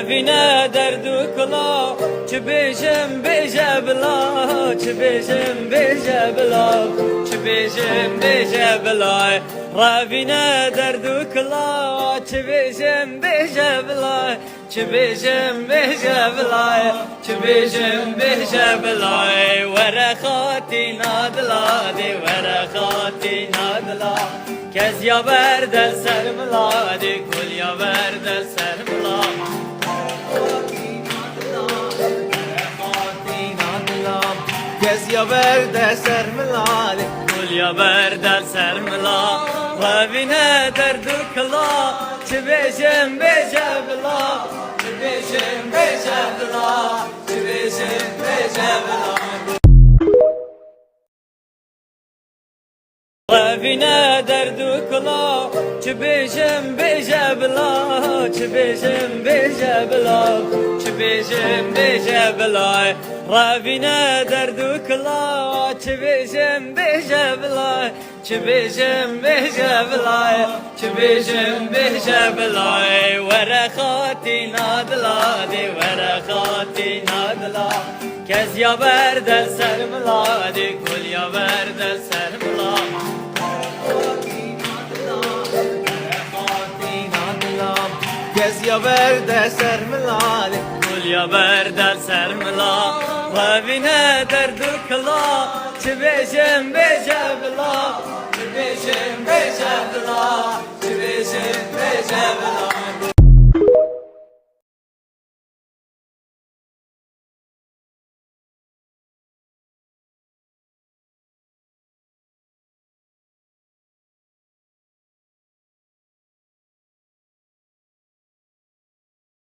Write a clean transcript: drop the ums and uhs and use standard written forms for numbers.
رافينا دردو كلا تبيجم بجبلا تبيجم بجبلا تبيجم بجبلا رافينا دردو كلا تبيجم بجبلا تبيجم بجبلا تبيجم بجبلا ورخاتي نادلا دي ورخاتي نادلا كز يا برد السرملا دي كل يا برد السرملا كز يا برد السرملا دي كل يا برد السرملا رافينا دردك الله تبيجم بجبلا تبيجم بجبلا تبيجم بجبلا رافينا دردك الله تبيجم بجبلا تبيجم بجبلا تبيجم بجبلا رافينا دردك الله تبيجم بجبلا تبيجم بجبلا تبيجم بجبلا ورخاتي نادلا دي ورخاتي نادلا كز يا برد السرملا دي كل يا برد السرملا كز يا برد السرملا دي كل يا برد السرملا رافينا دردك الله تبيجم بجبلا تبيجم بجبلا تبيجم بجبلا